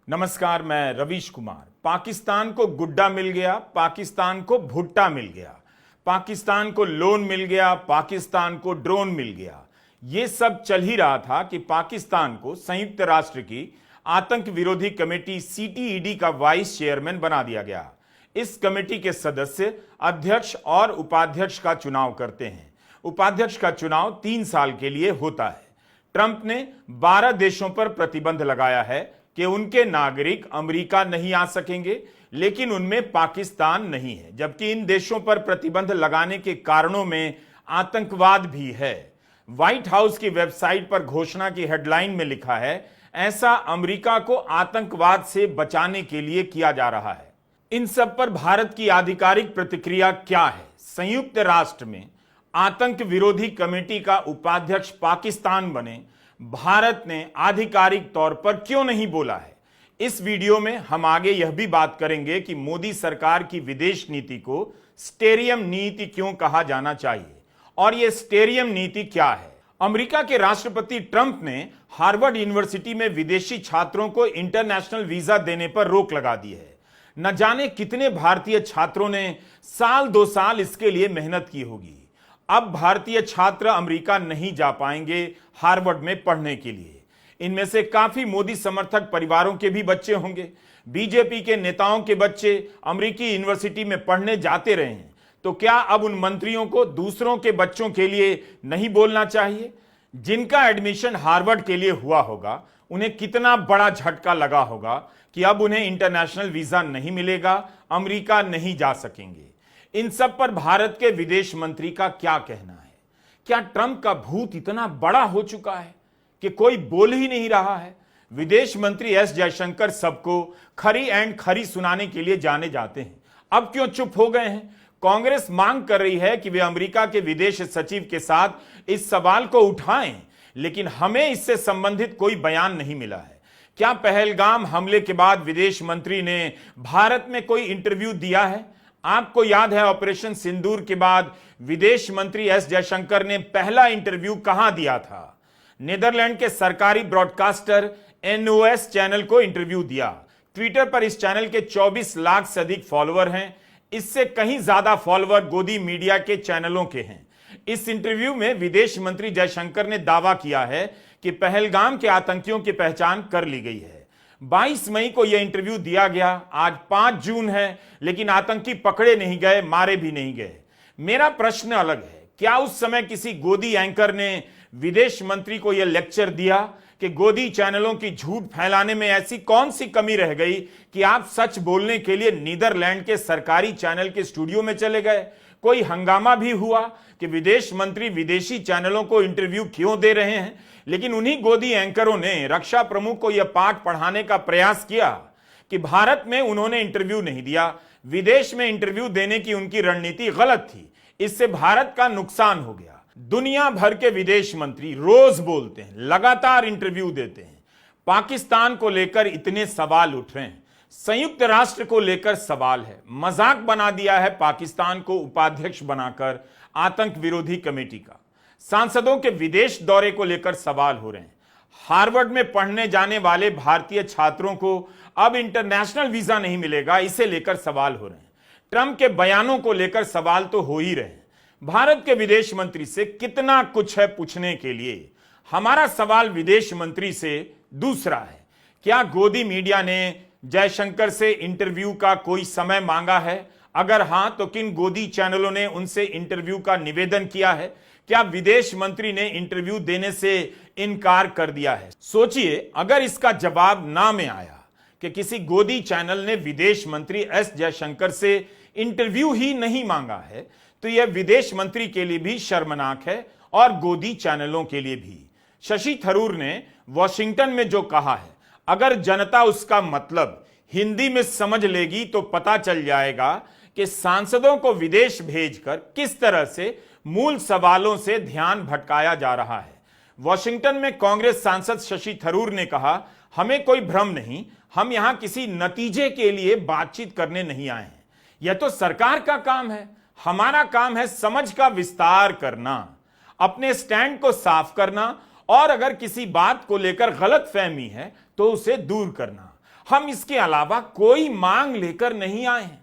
नमस्कार, मैं रवीश कुमार। पाकिस्तान को गुड्डा मिल गया, पाकिस्तान को भुट्टा मिल गया, पाकिस्तान को लोन मिल गया, पाकिस्तान को ड्रोन मिल गया। ये सब चल ही रहा था कि पाकिस्तान को संयुक्त राष्ट्र की आतंक विरोधी कमेटी CTED का वाइस चेयरमैन बना दिया गया। इस कमेटी के सदस्य अध्यक्ष और उपाध्यक्ष का चुनाव करते हैं। उपाध्यक्ष का चुनाव 3 साल के लिए होता है। ट्रंप ने 12 देशों पर प्रतिबंध लगाया है कि उनके नागरिक अमेरिका नहीं आ सकेंगे, लेकिन उनमें पाकिस्तान नहीं है। जबकि इन देशों पर प्रतिबंध लगाने के कारणों में आतंकवाद भी है। व्हाइट हाउस की वेबसाइट पर घोषणा की हेडलाइन में लिखा है, ऐसा अमेरिका को आतंकवाद से बचाने के लिए किया जा रहा है। इन सब पर भारत की आधिकारिक प्रतिक्रिया क्या है? संयुक्त राष्ट्र में आतंक विरोधी कमेटी का उपाध्यक्ष पाकिस्तान बने, भारत ने आधिकारिक तौर पर क्यों नहीं बोला है? इस वीडियो में हम आगे यह भी बात करेंगे कि मोदी सरकार की विदेश नीति को स्टेरियम नीति क्यों कहा जाना चाहिए और यह स्टेरियम नीति क्या है। अमेरिका के राष्ट्रपति ट्रंप ने हार्वर्ड यूनिवर्सिटी में विदेशी छात्रों को इंटरनेशनल वीजा देने पर रोक लगा दी है। न जाने कितने भारतीय छात्रों ने साल 2 साल इसके लिए मेहनत की होगी। अब भारतीय छात्र अमेरिका नहीं जा पाएंगे हार्वर्ड में पढ़ने के लिए। इनमें से काफी मोदी समर्थक परिवारों के भी बच्चे होंगे। बीजेपी के नेताओं के बच्चे अमेरिकी यूनिवर्सिटी में पढ़ने जाते रहे हैं, तो क्या अब उन मंत्रियों को दूसरों के बच्चों के लिए नहीं बोलना चाहिए? जिनका एडमिशन हार्वर्ड के लिए हुआ होगा, उन्हें कितना बड़ा झटका लगा होगा कि अब उन्हें इंटरनेशनल वीजा नहीं मिलेगा, अमेरिका नहीं जा सकेंगे। इन सब पर भारत के विदेश मंत्री का क्या कहना है? क्या ट्रंप का भूत इतना बड़ा हो चुका है कि कोई बोल ही नहीं रहा है? विदेश मंत्री एस जयशंकर सबको खरी एंड खरी सुनाने के लिए जाने जाते हैं, अब क्यों चुप हो गए हैं? कांग्रेस मांग कर रही है कि वे अमेरिका के विदेश सचिव के साथ इस सवाल को उठाएं, लेकिन हमें इससे संबंधित कोई बयान नहीं मिला है। क्या पहलगाम हमले के बाद विदेश मंत्री ने भारत में कोई इंटरव्यू दिया है? आपको याद है, ऑपरेशन सिंदूर के बाद विदेश मंत्री एस जयशंकर ने पहला इंटरव्यू कहां दिया था? नीदरलैंड के सरकारी ब्रॉडकास्टर NOS चैनल को इंटरव्यू दिया। ट्विटर पर इस चैनल के 24 लाख से अधिक फॉलोअर हैं। इससे कहीं ज्यादा फॉलोअर गोदी मीडिया के चैनलों के हैं। इस इंटरव्यू में विदेश मंत्री जयशंकर ने दावा किया है कि पहलगाम के आतंकियों की पहचान कर ली गई है। 22 मई को यह इंटरव्यू दिया गया। आज 5 जून है, लेकिन आतंकी पकड़े नहीं गए, मारे भी नहीं गए। मेरा प्रश्न अलग है, क्या उस समय किसी गोदी एंकर ने विदेश मंत्री को यह लेक्चर दिया कि गोदी चैनलों की झूठ फैलाने में ऐसी कौन सी कमी रह गई कि आप सच बोलने के लिए नीदरलैंड के सरकारी चैनल के स्टूडियो में चले गए? कोई हंगामा भी हुआ कि विदेश मंत्री विदेशी चैनलों को इंटरव्यू क्यों दे रहे हैं? लेकिन उन्हीं गोदी एंकरों ने रक्षा प्रमुख को यह पाठ पढ़ाने का प्रयास किया कि भारत में उन्होंने इंटरव्यू नहीं दिया, विदेश में इंटरव्यू देने की उनकी रणनीति गलत थी। इससे भारत का नुकसान हो गया। दुनिया भर के विदेश मंत्री रोज बोलते हैं, लगातार इंटरव्यू देते हैं। पाकिस्तान को लेकर इतने सवाल उठ रहे हैं, संयुक्त राष्ट्र को लेकर सवाल है। मजाक बना दिया है पाकिस्तान को उपाध्यक्ष बनाकर आतंक विरोधी कमेटी का। सांसदों के विदेश दौरे को लेकर सवाल हो रहे हैं। हार्वर्ड में पढ़ने जाने वाले भारतीय छात्रों को अब इंटरनेशनल वीजा नहीं मिलेगा, इसे लेकर सवाल हो रहे हैं। ट्रंप के बयानों को लेकर सवाल तो हो ही रहे हैं। भारत के विदेश मंत्री से कितना कुछ है पूछने के लिए। हमारा सवाल विदेश मंत्री से दूसरा है, क्या गोदी मीडिया ने जयशंकर से इंटरव्यू का कोई समय मांगा है? अगर हां, तो किन गोदी चैनलों ने उनसे इंटरव्यू का निवेदन किया है? क्या विदेश मंत्री ने इंटरव्यू देने से इनकार कर दिया है? सोचिए, अगर इसका जवाब ना में आया कि किसी गोदी चैनल ने विदेश मंत्री एस जयशंकर से इंटरव्यू ही नहीं मांगा है, तो यह विदेश मंत्री के लिए भी शर्मनाक है और गोदी चैनलों के लिए भी। शशि थरूर ने वॉशिंगटन में जो कहा है, अगर जनता उसका मतलब हिंदी में समझ लेगी तो पता चल जाएगा कि सांसदों को विदेश भेजकर किस तरह से मूल सवालों से ध्यान भटकाया जा रहा है। वॉशिंगटन में कांग्रेस सांसद शशि थरूर ने कहा, हमें कोई भ्रम नहीं, हम यहां किसी नतीजे के लिए बातचीत करने नहीं आए हैं। यह तो सरकार का काम है, हमारा काम है समझ का विस्तार करना, अपने स्टैंड को साफ करना और अगर किसी बात को लेकर गलतफहमी है तो उसे दूर करना। हम इसके अलावा कोई मांग लेकर नहीं आए हैं।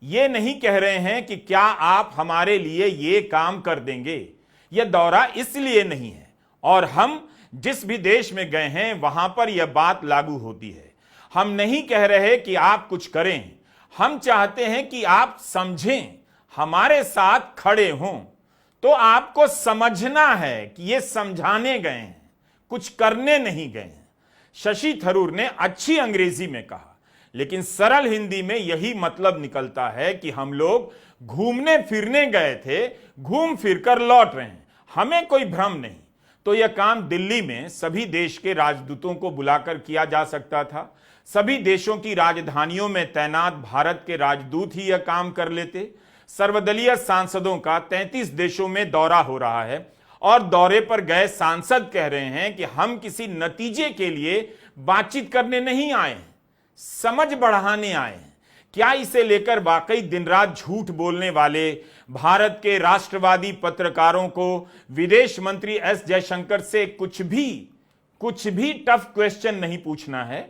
ये नहीं कह रहे हैं कि क्या आप हमारे लिए ये काम कर देंगे। यह दौरा इसलिए नहीं है, और हम जिस भी देश में गए हैं वहां पर यह बात लागू होती है। हम नहीं कह रहे कि आप कुछ करें, हम चाहते हैं कि आप समझें, हमारे साथ खड़े हों। तो आपको समझना है कि ये समझाने गए हैं, कुछ करने नहीं गए हैं। शशि थरूर ने अच्छी अंग्रेजी में कहा, लेकिन सरल हिंदी में यही मतलब निकलता है कि हम लोग घूमने फिरने गए थे, घूम फिर कर लौट रहे हैं, हमें कोई भ्रम नहीं। तो यह काम दिल्ली में सभी देश के राजदूतों को बुलाकर किया जा सकता था। सभी देशों की राजधानियों में तैनात भारत के राजदूत ही यह काम कर लेते। सर्वदलीय सांसदों का 33 देशों में दौरा हो रहा है, और दौरे पर गए सांसद कह रहे हैं कि हम किसी नतीजे के लिए बातचीत करने नहीं आए हैं, समझ बढ़ाने आए हैं। क्या इसे लेकर वाकई दिन रात झूठ बोलने वाले भारत के राष्ट्रवादी पत्रकारों को विदेश मंत्री एस जयशंकर से कुछ भी टफ क्वेश्चन नहीं पूछना है?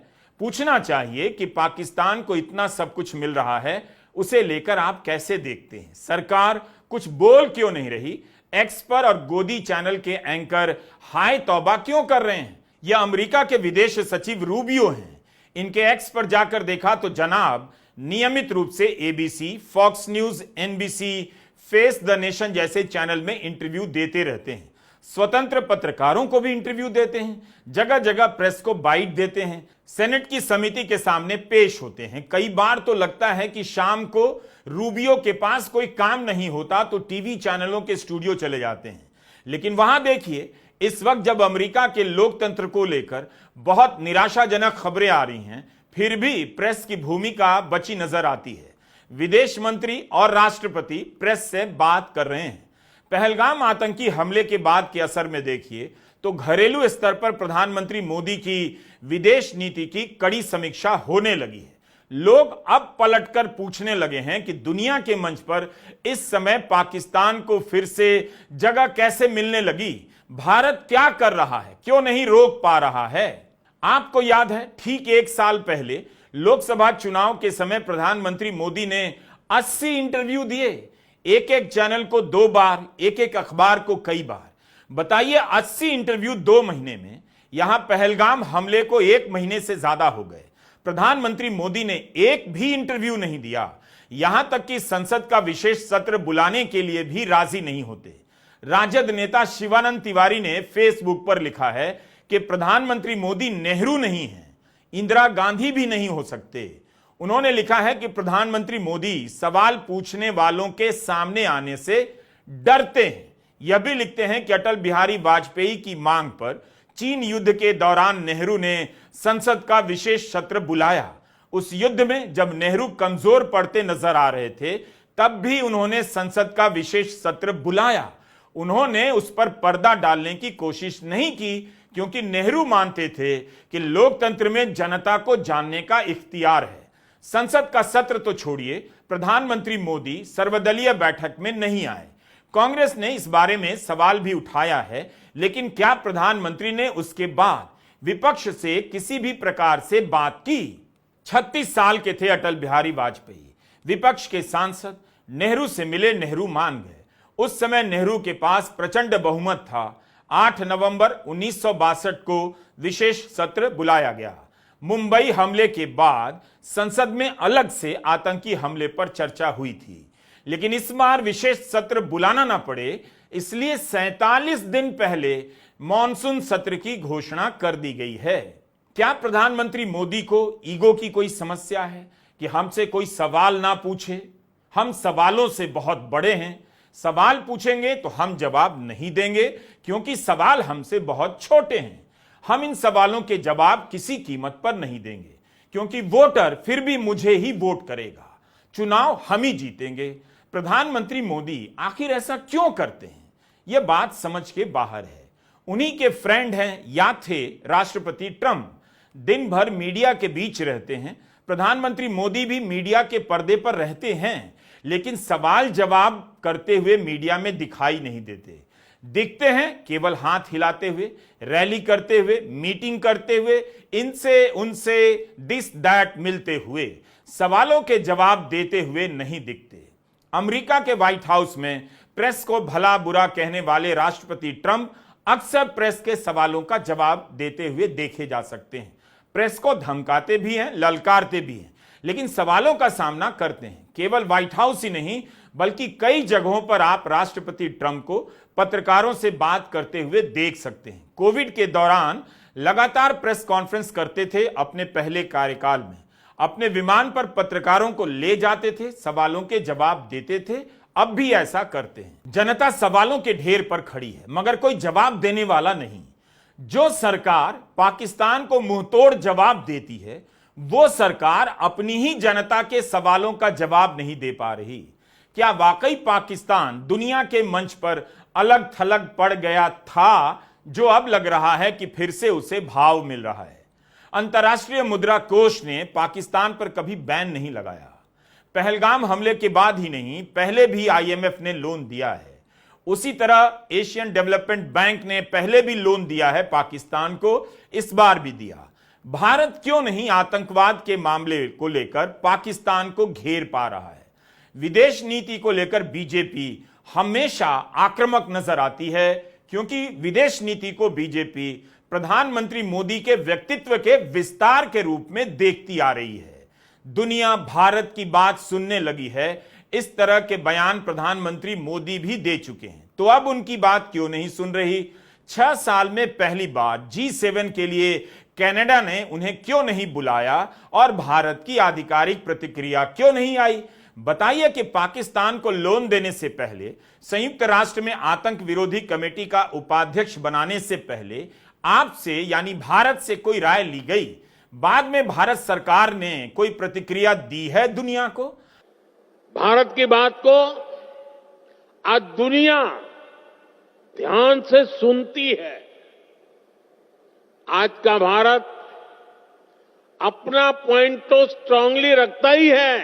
पूछना चाहिए कि पाकिस्तान को इतना सब कुछ मिल रहा है, उसे लेकर आप कैसे देखते हैं? सरकार कुछ बोल क्यों नहीं रही? एक्स पर और गोदी चैनल के एंकर हाय तौबा क्यों कर रहे हैं? यह अमेरिका के विदेश सचिव रूबियो हैं। इनके एक्स पर जाकर देखा तो जनाब नियमित रूप से ABC, Fox News, NBC, Face the Nation जैसे चैनल में इंटरव्यू देते रहते हैं। स्वतंत्र पत्रकारों को भी इंटरव्यू देते हैं, जगह जगह प्रेस को बाइट देते हैं, सेनेट की समिति के सामने पेश होते हैं। कई बार तो लगता है कि शाम को रूबियो के पास कोई काम नहीं होता तो टीवी चैनलों के स्टूडियो चले जाते हैं। लेकिन वहां देखिए, इस वक्त जब अमेरिका के लोकतंत्र को लेकर बहुत निराशाजनक खबरें आ रही हैं, फिर भी प्रेस की भूमिका बची नजर आती है। विदेश मंत्री और राष्ट्रपति प्रेस से बात कर रहे हैं। पहलगाम आतंकी हमले के बाद के असर में देखिए तो घरेलू स्तर पर प्रधानमंत्री मोदी की विदेश नीति की कड़ी समीक्षा होने लगी है। लोग अब पलटकर पूछने लगे हैं कि दुनिया के मंच पर इस समय पाकिस्तान को फिर से जगह कैसे मिलने लगी? भारत क्या कर रहा है, क्यों नहीं रोक पा रहा है? आपको याद है, ठीक 1 साल पहले लोकसभा चुनाव के समय प्रधानमंत्री मोदी ने 80 इंटरव्यू दिए, एक एक चैनल को 2 बार, एक एक अखबार को कई बार। बताइए, 80 इंटरव्यू 2 महीने में। यहां पहलगाम हमले को 1 महीने से ज्यादा हो गए। प्रधानमंत्री मोदी ने एक भी इंटरव्यू नहीं दिया, यहां तक कि संसद का विशेष सत्र बुलाने के लिए भी राजी नहीं होते। राजद नेता शिवानंद तिवारी ने फेसबुक पर लिखा है कि प्रधानमंत्री मोदी नेहरू नहीं है, इंदिरा गांधी भी नहीं हो सकते। उन्होंने लिखा है कि प्रधानमंत्री मोदी सवाल पूछने वालों के सामने आने से डरते हैं। यह भी लिखते हैं कि अटल बिहारी वाजपेयी की मांग पर चीन युद्ध के दौरान नेहरू ने संसद का विशेष सत्र बुलाया। उस युद्ध में जब नेहरू कमजोर पड़ते नजर आ रहे थे, तब भी उन्होंने संसद का विशेष सत्र बुलाया। उन्होंने उस पर पर्दा डालने की कोशिश नहीं की, क्योंकि नेहरू मानते थे कि लोकतंत्र में जनता को जानने का इख्तियार है। संसद का सत्र तो छोड़िए, प्रधानमंत्री मोदी सर्वदलीय बैठक में नहीं आए। कांग्रेस ने इस बारे में सवाल भी उठाया है, लेकिन क्या प्रधानमंत्री ने उसके बाद विपक्ष से किसी भी प्रकार से बात की? 36 साल के थे अटल बिहारी वाजपेयी, विपक्ष के सांसद, नेहरू से मिले, नेहरू मान गए। उस समय नेहरू के पास प्रचंड बहुमत था। 8 नवंबर 1962 को विशेष सत्र बुलाया गया। मुंबई हमले के बाद संसद में अलग से आतंकी हमले पर चर्चा हुई थी, लेकिन इस बार विशेष सत्र बुलाना ना पड़े, इसलिए 47 दिन पहले मॉनसून सत्र की घोषणा कर दी गई है। क्या प्रधानमंत्री मोदी को ईगो की कोई समस्या है कि हमसे कोई सवाल ना पूछे? हम सवालों से बहुत बड़े हैं, सवाल पूछेंगे तो हम जवाब नहीं देंगे, क्योंकि सवाल हमसे बहुत छोटे हैं। हम इन सवालों के जवाब किसी कीमत पर नहीं देंगे, क्योंकि वोटर फिर भी मुझे ही वोट करेगा, चुनाव हम ही जीतेंगे। प्रधानमंत्री मोदी आखिर ऐसा क्यों करते हैं? यह बात समझ के बाहर है। उन्हीं के फ्रेंड हैं या थे राष्ट्रपति ट्रंप, दिन भर मीडिया के बीच रहते हैं। प्रधानमंत्री मोदी भी मीडिया के पर्दे पर रहते हैं, लेकिन सवाल जवाब करते हुए मीडिया में दिखाई नहीं देते। दिखते हैं केवल हाथ हिलाते हुए, रैली करते हुए, मीटिंग करते हुए, इनसे उनसे दिस दैट मिलते हुए, सवालों के जवाब देते हुए नहीं दिखते। अमेरिका के व्हाइट हाउस में प्रेस को भला बुरा कहने वाले राष्ट्रपति ट्रंप अक्सर प्रेस के सवालों का जवाब देते हुए देखे जा सकते हैं। प्रेस को धमकाते भी हैं, ललकारते भी हैं, लेकिन सवालों का सामना करते हैं। केवल व्हाइट हाउस ही नहीं बल्कि कई जगहों पर आप राष्ट्रपति ट्रंप को पत्रकारों से बात करते हुए देख सकते हैं। कोविड के दौरान लगातार प्रेस कॉन्फ्रेंस करते थे। अपने पहले कार्यकाल में अपने विमान पर पत्रकारों को ले जाते थे, सवालों के जवाब देते थे, अब भी ऐसा करते हैं। जनता सवालों के ढेर पर खड़ी है मगर कोई जवाब देने वाला नहीं। जो सरकार पाकिस्तान को मुंहतोड़ जवाब देती है वो सरकार अपनी ही जनता के सवालों का जवाब नहीं दे पा रही। क्या वाकई पाकिस्तान दुनिया के मंच पर अलग थलग पड़ गया था, जो अब लग रहा है कि फिर से उसे भाव मिल रहा है? अंतर्राष्ट्रीय मुद्रा कोष ने पाकिस्तान पर कभी बैन नहीं लगाया। पहलगाम हमले के बाद ही नहीं, पहले भी आईएमएफ ने लोन दिया है। उसी तरह एशियन डेवलपमेंट बैंक ने पहले भी लोन दिया है पाकिस्तान को, इस बार भी दिया। भारत क्यों नहीं आतंकवाद के मामले को लेकर पाकिस्तान को घेर पा रहा है? विदेश नीति को लेकर बीजेपी हमेशा आक्रामक नजर आती है क्योंकि विदेश नीति को बीजेपी प्रधानमंत्री मोदी के व्यक्तित्व के विस्तार के रूप में देखती आ रही है। दुनिया भारत की बात सुनने लगी है। इस तरह के बयान प्रधानमंत्री मोदी भी दे चुके हैं, तो अब उनकी बात क्यों नहीं सुन रही? 6 साल में पहली बार G7 के लिए कनाडा ने उन्हें क्यों नहीं बुलाया और भारत की आधिकारिक प्रतिक्रिया क्यों नहीं आई? बताइए कि पाकिस्तान को लोन देने से पहले, संयुक्त राष्ट्र में आतंक विरोधी कमेटी का उपाध्यक्ष बनाने से पहले आपसे यानी भारत से कोई राय ली गई? बाद में भारत सरकार ने कोई प्रतिक्रिया दी है दुनिया को? भारत की बात को आज दुनिया ध्यान से सुनती है। आज का भारत अपना पॉइंट तो स्ट्रांगली रखता ही है,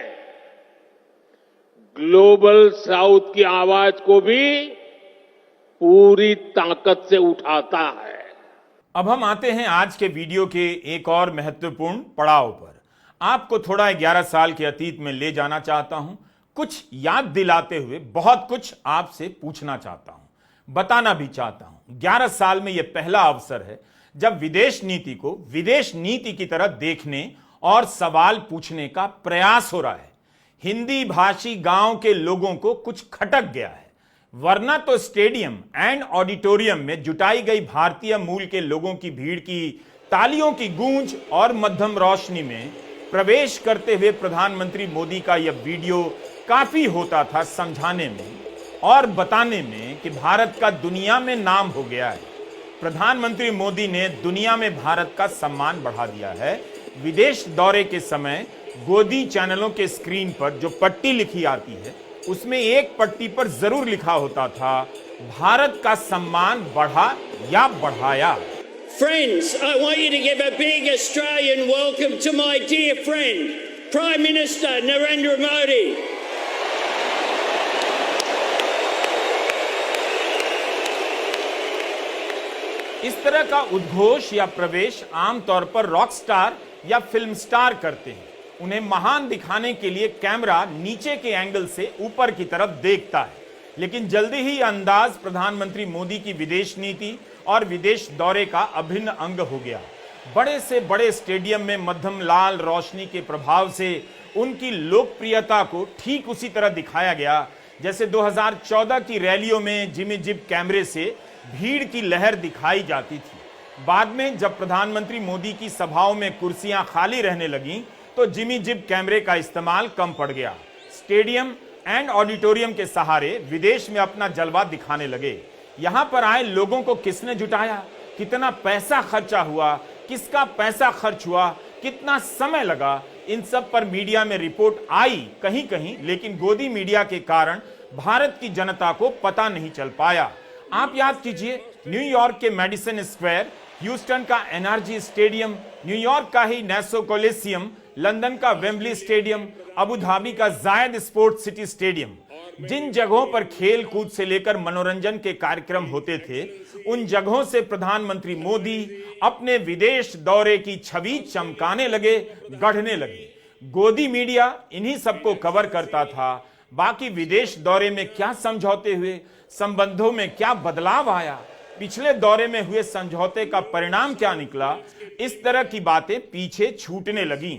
ग्लोबल साउथ की आवाज को भी पूरी ताकत से उठाता है। अब हम आते हैं आज के वीडियो के एक और महत्वपूर्ण पड़ाव पर। आपको थोड़ा 11 साल के अतीत में ले जाना चाहता हूं, कुछ याद दिलाते हुए बहुत कुछ आपसे पूछना चाहता हूं, बताना भी चाहता हूं। 11 साल में यह पहला अवसर है जब विदेश नीति को विदेश नीति की तरह देखने और सवाल पूछने का प्रयास हो रहा है। हिंदी भाषी गांव के लोगों को कुछ खटक गया है, वरना तो स्टेडियम एंड ऑडिटोरियम में जुटाई गई भारतीय मूल के लोगों की भीड़ की तालियों की गूंज और मध्यम रोशनी में प्रवेश करते हुए प्रधानमंत्री मोदी का यह वीडियो काफी होता था समझाने में और बताने में कि भारत का दुनिया में नाम हो गया है। प्रधानमंत्री मोदी ने दुनिया में भारत का सम्मान बढ़ा दिया है। विदेश दौरे के समय गोदी चैनलों के स्क्रीन पर जो पट्टी लिखी आती है उसमें एक पट्टी पर जरूर लिखा होता था, भारत का सम्मान बढ़ा या बढ़ाया। Friends, I want you to give a big Australian welcome to my dear friend, Prime Minister Narendra Modi. इस तरह का उद्घोष या प्रवेश आमतौर पर रॉक स्टार या फिल्म स्टार करते हैं। उन्हें महान दिखाने के लिए कैमरा नीचे के एंगल से ऊपर की तरफ देखता है, लेकिन जल्दी ही अंदाज प्रधानमंत्री मोदी की विदेश नीति और विदेश दौरे का अभिन्न अंग हो गया। बड़े से बड़े स्टेडियम में मध्यम लाल रोशनी के प्रभाव से उनकी लोकप्रियता को ठीक उसी तरह दिखाया गया जैसे 2014 की रैलियों में जिमी जिप कैमरे से भीड़ की लहर दिखाई जाती थी। बाद में जब प्रधानमंत्री मोदी की सभाओं में कुर्सियां खाली रहने लगीं तो जिमी जिप कैमरे का इस्तेमाल कम पड़ गया। स्टेडियम एंड ऑडिटोरियम के सहारे विदेश में अपना जलवा दिखाने लगे। यहां पर आए लोगों को किसने जुटाया, कितना पैसा खर्चा हुआ, किसका पैसा खर्च हुआ, कितना समय लगा, इन सब पर मीडिया में रिपोर्ट आई कहीं कहीं, लेकिन गोदी मीडिया के कारण भारत की जनता को पता नहीं चल पाया। आप याद कीजिए, न्यूयॉर्क के मेडिसन स्क्वायर, ह्यूस्टन का एनआरजी स्टेडियम, न्यूयॉर्क का ही नेसो कोलिसियम, लंदन का वेम्बली स्टेडियम, अबू धाबी का जायद स्पोर्ट्स सिटी स्टेडियम, जिन जगहों पर खेल कूद से लेकर मनोरंजन के कार्यक्रम होते थे, उन जगहों से प्रधानमंत्री मोदी अपने विदेश दौरे की छवि चमकाने लगे, गढ़ने लगे। गोदी मीडिया इन्हीं सबको कवर करता था। बाकी विदेश दौरे में क्या समझौते हुए, संबंधों में क्या बदलाव आया, पिछले दौरे में हुए समझौते का परिणाम क्या निकला, इस तरह की बातें पीछे छूटने लगी।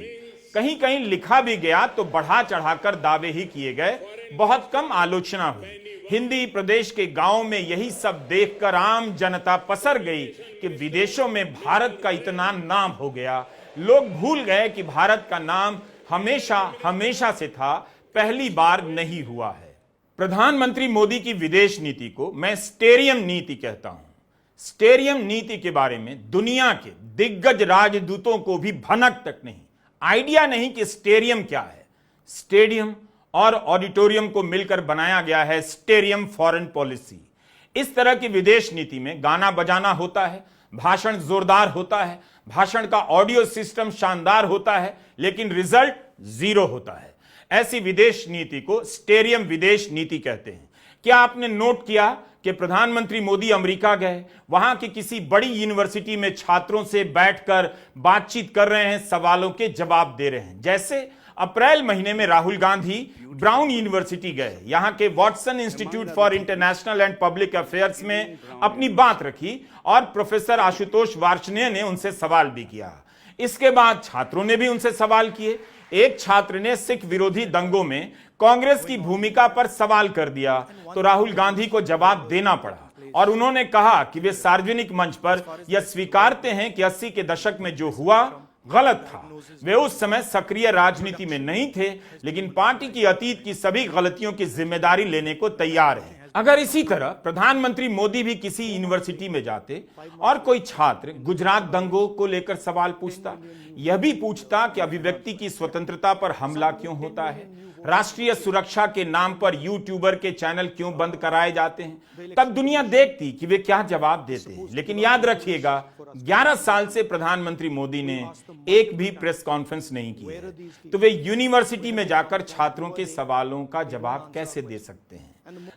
कहीं कहीं लिखा भी गया तो बढ़ा चढ़ाकर दावे ही किए गए, बहुत कम आलोचना हुई। हिंदी प्रदेश के गांवों में यही सब देखकर आम जनता पसर गई कि विदेशों में भारत का इतना नाम हो गया। लोग भूल गए कि भारत का नाम हमेशा हमेशा से था, पहली बार नहीं हुआ है। प्रधानमंत्री मोदी की विदेश नीति को मैं स्टेरियम नीति कहता हूं। स्टेरियम नीति के बारे में दुनिया के दिग्गज राजदूतों को भी भनक तक नहीं, आइडिया नहीं कि स्टेरियम क्या है। स्टेडियम और ऑडिटोरियम को मिलकर बनाया गया है स्टेरियम फॉरेन पॉलिसी। इस तरह की विदेश नीति में गाना बजाना होता है, भाषण जोरदार होता है, भाषण का ऑडियो सिस्टम शानदार होता है, लेकिन रिजल्ट जीरो होता है। ऐसी विदेश नीति को स्टेरियम विदेश नीति कहते हैं। क्या आपने नोट किया कि प्रधानमंत्री मोदी अमेरिका गए, वहां की किसी बड़ी यूनिवर्सिटी में छात्रों से बैठकर बातचीत कर रहे हैं, सवालों के जवाब दे रहे हैं। जैसे अप्रैल महीने में राहुल गांधी ब्राउन यूनिवर्सिटी गए, यहां के Watson institute for international and public affairs में अपनी बात रखी और प्रोफेसर आशुतोष वार्ष्णेय ने उनसे सवाल भी किया। इसके बाद छात्रों ने भी उनसे सवाल किए। एक छात्र ने सिख विरोधी दंगों में कांग्रेस की भूमिका पर सवाल कर दिया तो राहुल गांधी को जवाब देना पड़ा और उन्होंने कहा कि वे सार्वजनिक मंच पर यह स्वीकारते हैं कि 80 के दशक में जो हुआ गलत था। वे उस समय सक्रिय राजनीति में नहीं थे, लेकिन पार्टी की अतीत की सभी गलतियों की जिम्मेदारी लेने को तैयार हैं। अगर इसी तरह प्रधानमंत्री मोदी भी किसी यूनिवर्सिटी में जाते और कोई छात्र गुजरात दंगों को लेकर सवाल पूछता, यह भी पूछता कि अभिव्यक्ति की स्वतंत्रता पर हमला क्यों होता है, राष्ट्रीय सुरक्षा के नाम पर यूट्यूबर के चैनल क्यों बंद कराए जाते हैं, तब दुनिया देखती कि वे क्या जवाब देते हैं। लेकिन याद रखिएगा, 11 साल से प्रधानमंत्री मोदी ने एक भी प्रेस कॉन्फ्रेंस नहीं की है, तो वे यूनिवर्सिटी में जाकर छात्रों के सवालों का जवाब कैसे दे सकते हैं।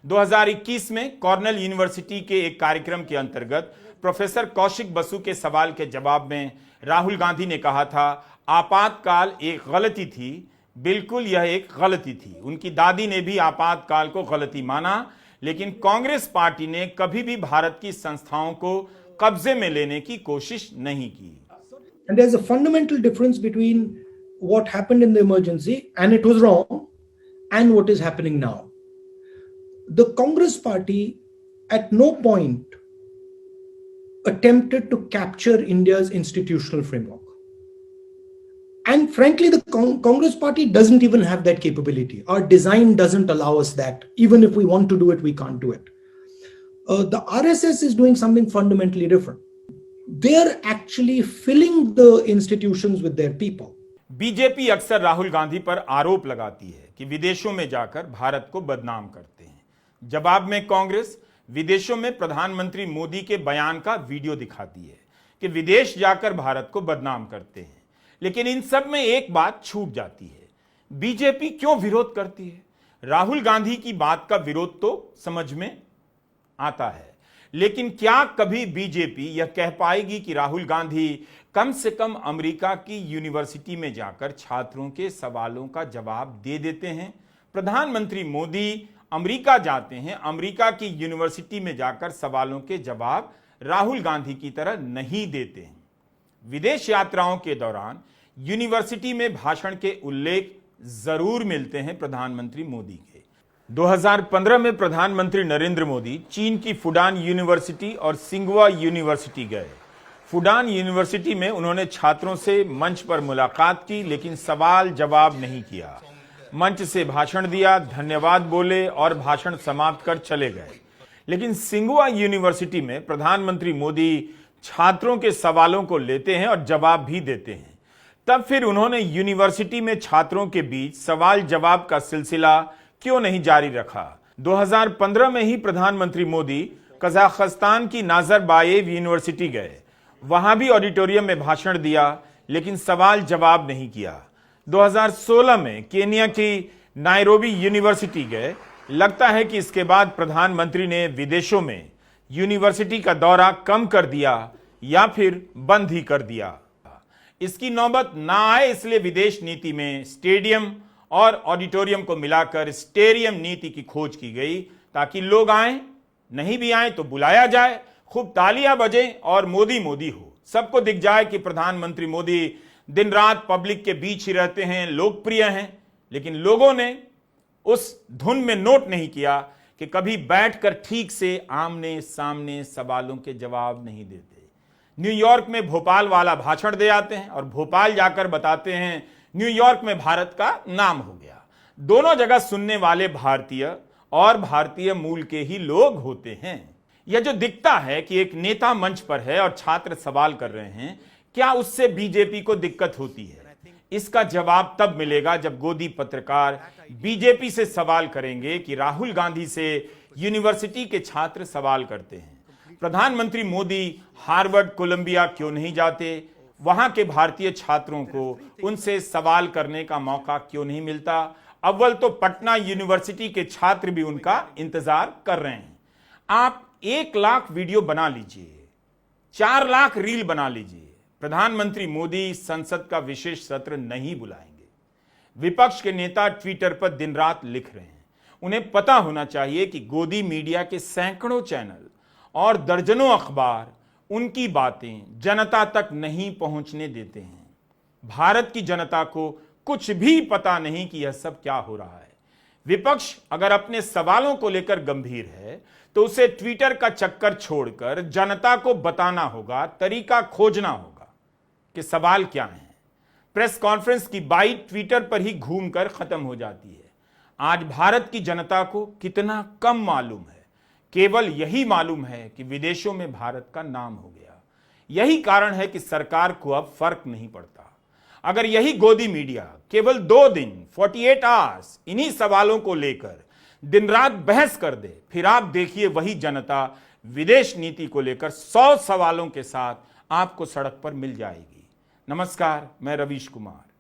2021 में कॉर्नेल यूनिवर्सिटी के एक कार्यक्रम के अंतर्गत प्रोफेसर कौशिक बसु के सवाल के जवाब में राहुल गांधी ने कहा था, आपातकाल एक गलती थी। बिल्कुल यह एक गलती थी। उनकी दादी ने भी आपातकाल को गलती माना, लेकिन कांग्रेस पार्टी ने कभी भी भारत की संस्थाओं को कब्जे में लेने की कोशिश नहीं की। And there's a fundamental difference between what happened in the emergency and it was wrong and what is happening now. The Congress party at no point attempted to capture India's institutional framework. And frankly, the Congress party doesn't even have that capability. Our design doesn't allow us that. Even if we want to do it, we can't do it. The RSS is doing something fundamentally different. They're actually filling the institutions with their people. BJP अक्सर राहुल गांधी पर आरोप लगाती है कि विदेशों में जाकर भारत को बदनाम करते हैं। जवाब में कांग्रेस विदेशों में प्रधानमंत्री मोदी के बयान का वीडियो दिखाती है कि विदेश जाकर भारत को बदनाम करते हैं। लेकिन इन सब में एक बात छूट जाती है, बीजेपी क्यों विरोध करती है। राहुल गांधी की बात का विरोध तो समझ में आता है, लेकिन क्या कभी बीजेपी यह कह पाएगी कि राहुल गांधी कम से कम अमेरिका की यूनिवर्सिटी में जाकर छात्रों के सवालों का जवाब दे देते हैं। प्रधानमंत्री मोदी अमेरिका जाते हैं, अमेरिका की यूनिवर्सिटी में जाकर सवालों के जवाब राहुल गांधी की तरह नहीं देते हैं। विदेश यात्राओं के दौरान यूनिवर्सिटी में भाषण के उल्लेख जरूर मिलते हैं प्रधानमंत्री मोदी के। 2015 में प्रधानमंत्री नरेंद्र मोदी चीन की फुडान यूनिवर्सिटी और सिंगुआ यूनिवर्सिटी गए। फुडान यूनिवर्सिटी में उन्होंने छात्रों से मंच पर मुलाकात की, लेकिन सवाल जवाब नहीं किया। मंच से भाषण दिया, धन्यवाद बोले और भाषण समाप्त कर चले गए। लेकिन सिंगुआ यूनिवर्सिटी में प्रधानमंत्री मोदी छात्रों के सवालों को लेते हैं और जवाब भी देते हैं। तब फिर उन्होंने यूनिवर्सिटी में छात्रों के बीच सवाल जवाब का सिलसिला क्यों नहीं जारी रखा। 2015 में ही प्रधानमंत्री मोदी कजाकिस्तान की नाज़रबायेव यूनिवर्सिटी गए, वहां भी ऑडिटोरियम में भाषण दिया, लेकिन सवाल जवाब नहीं किया। 2016 में केन्या की नायरोबी यूनिवर्सिटी गए, लगता है कि इसके बाद प्रधानमंत्री ने विदेशों में यूनिवर्सिटी का दौरा कम कर दिया या फिर बंद ही कर दिया। इसकी नौबत ना आए इसलिए विदेश नीति में स्टेडियम और ऑडिटोरियम को मिलाकर स्टेरियम नीति की खोज की गई, ताकि लोग आए, नहीं भी आए तो बुलाया जाए, खूब तालियां बजे और मोदी मोदी हो, सबको दिख जाए कि प्रधानमंत्री मोदी दिन रात पब्लिक के बीच ही रहते हैं, लोकप्रिय हैं। लेकिन लोगों ने उस धुन में नोट नहीं किया कि कभी बैठकर ठीक से आमने सामने सवालों के जवाब नहीं देते। न्यूयॉर्क में भोपाल वाला भाषण दे आते हैं और भोपाल जाकर बताते हैं न्यूयॉर्क में भारत का नाम हो गया। दोनों जगह सुनने वाले भारतीय और भारतीय मूल के ही लोग होते हैं। यह जो दिखता है कि एक नेता मंच पर है और छात्र सवाल कर रहे हैं, क्या उससे बीजेपी को दिक्कत होती है? इसका जवाब तब मिलेगा जब गोदी पत्रकार बीजेपी से सवाल करेंगे कि राहुल गांधी से यूनिवर्सिटी के छात्र सवाल करते हैं, प्रधानमंत्री मोदी हार्वर्ड कोलंबिया क्यों नहीं जाते, वहां के भारतीय छात्रों को उनसे सवाल करने का मौका क्यों नहीं मिलता। अव्वल तो पटना यूनिवर्सिटी के छात्र भी उनका इंतजार कर रहे हैं। आप 1 लाख वीडियो बना लीजिए, 4 लाख रील बना लीजिए, प्रधानमंत्री मोदी संसद का विशेष सत्र नहीं बुलाएंगे। विपक्ष के नेता ट्विटर पर दिन रात लिख रहे हैं। उन्हें पता होना चाहिए कि गोदी मीडिया के सैकड़ों चैनल और दर्जनों अखबार उनकी बातें जनता तक नहीं पहुंचने देते हैं। भारत की जनता को कुछ भी पता नहीं कि यह सब क्या हो रहा है। विपक्ष अगर अपने सवालों को लेकर गंभीर है तो उसे ट्विटर का चक्कर छोड़कर जनता को बताना होगा, तरीका खोजना होगा कि सवाल क्या है। प्रेस कॉन्फ्रेंस की बाइट ट्विटर पर ही घूमकर खत्म हो जाती है। आज भारत की जनता को कितना कम मालूम है। केवल यही मालूम है कि विदेशों में भारत का नाम हो गया। यही कारण है कि सरकार को अब फर्क नहीं पड़ता। अगर यही गोदी मीडिया केवल 2 दिन 48 आवर्स इन्हीं सवालों को लेकर दिन रात बहस कर दे, फिर आप देखिए वही जनता विदेश नीति को लेकर 100 सवालों के साथ आपको सड़क पर मिल जाएगी। नमस्कार, मैं रवीश कुमार।